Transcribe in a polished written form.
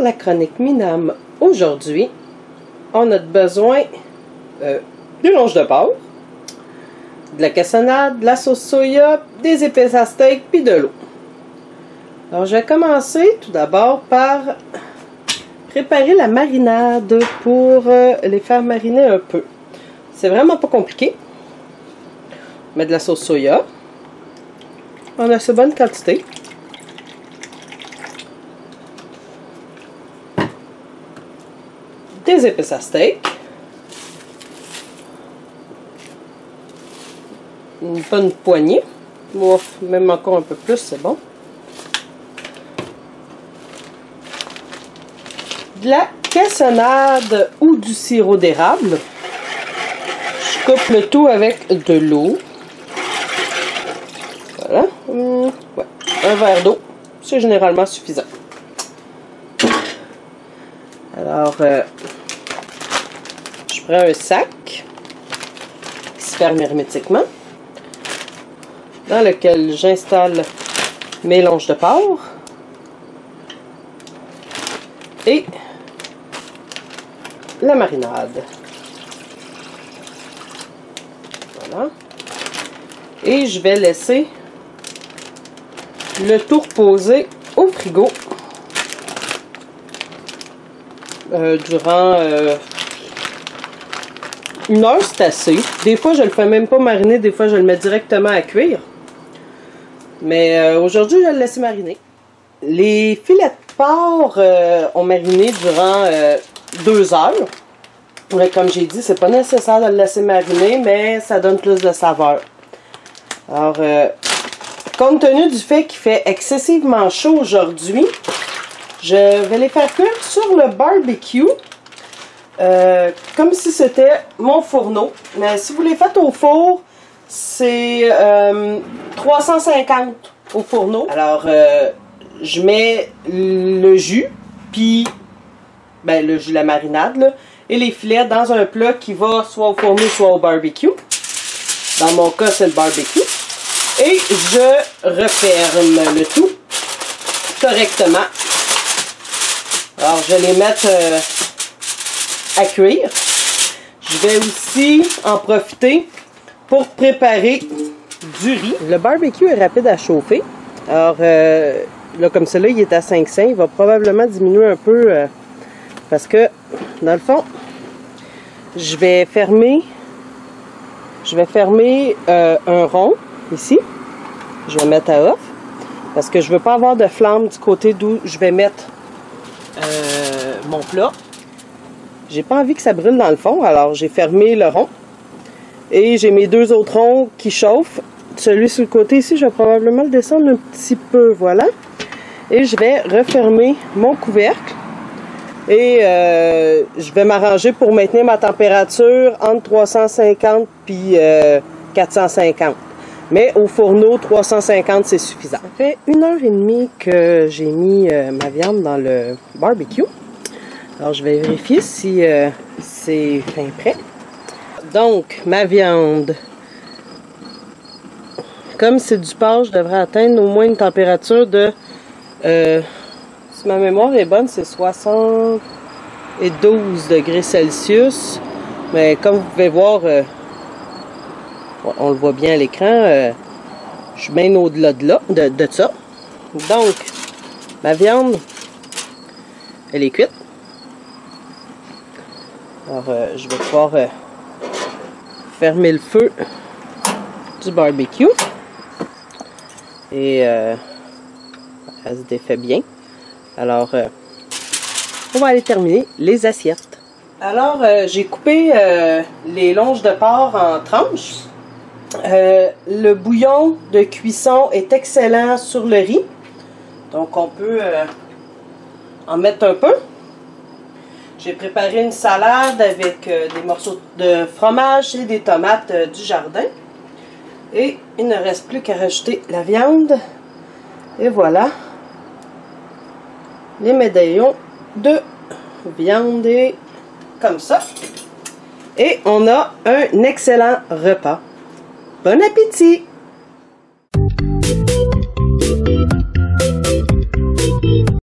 la chronique Miam, aujourd'hui, on a besoin des longes de porc, de la cassonade, de la sauce soya, des épices à steak, puis de l'eau. Alors, je vais commencer tout d'abord par préparer la marinade pour les faire mariner un peu. C'est vraiment pas compliqué. On met de la sauce soya en assez bonne quantité. Des épices à steak. Une bonne poignée. Ouf, même encore un peu plus, c'est bon. De la cassonade ou du sirop d'érable. Je coupe le tout avec de l'eau. Voilà. Ouais. Un verre d'eau. C'est généralement suffisant. Alors, je prends un sac qui se ferme hermétiquement, dans lequel j'installe mes longes de porc et la marinade. Voilà. Et je vais laisser le tout reposer au frigo durant une heure, c'est assez. Des fois, je le fais même pas mariner, des fois, je le mets directement à cuire. Mais aujourd'hui, je vais le laisser mariner. Les filets de porc ont mariné durant 2 heures. Mais comme j'ai dit, c'est pas nécessaire de le laisser mariner, mais ça donne plus de saveur. Alors, compte tenu du fait qu'il fait excessivement chaud aujourd'hui, je vais les faire cuire sur le barbecue, comme si c'était mon fourneau. Mais si vous les faites au four, c'est 350 au fourneau. Alors, je mets le jus, puis le jus, la marinade, là, et les filets dans un plat qui va soit au fourneau, soit au barbecue. Dans mon cas, c'est le barbecue. Et je referme le tout correctement. Alors, je vais les mettre à cuire. Je vais aussi en profiter pour préparer du riz. Le barbecue est rapide à chauffer. Alors, là, comme cela, il est à 500. Il va probablement diminuer un peu parce que, dans le fond, je vais fermer un rond ici. Je vais mettre à off parce que je ne veux pas avoir de flamme du côté d'où je vais mettre mon plat. J'ai pas envie que ça brûle dans le fond, alors j'ai fermé le rond. Et j'ai mes 2 autres ronds qui chauffent. Celui sur le côté ici, je vais probablement le descendre un petit peu, voilà. Et je vais refermer mon couvercle. Et je vais m'arranger pour maintenir ma température entre 350 puis 450. Mais au fourneau, 350, c'est suffisant. Ça fait 1h30 que j'ai mis ma viande dans le barbecue. Alors, je vais vérifier si c'est fin prêt. Donc, ma viande, comme c'est du porc, je devrais atteindre au moins une température de, si ma mémoire est bonne, c'est 72 degrés Celsius. Mais comme vous pouvez voir, on le voit bien à l'écran, je suis bien au-delà de ça. Donc, ma viande, elle est cuite. Alors, je vais pouvoir fermer le feu du barbecue. Et elle se défait bien. Alors, on va aller terminer les assiettes. Alors, j'ai coupé les longes de porc en tranches. Le bouillon de cuisson est excellent sur le riz. Donc, on peut en mettre un peu. J'ai préparé une salade avec des morceaux de fromage et des tomates du jardin. Et il ne reste plus qu'à rajouter la viande. Et voilà les médaillons de viande comme ça. Et on a un excellent repas. Bon appétit!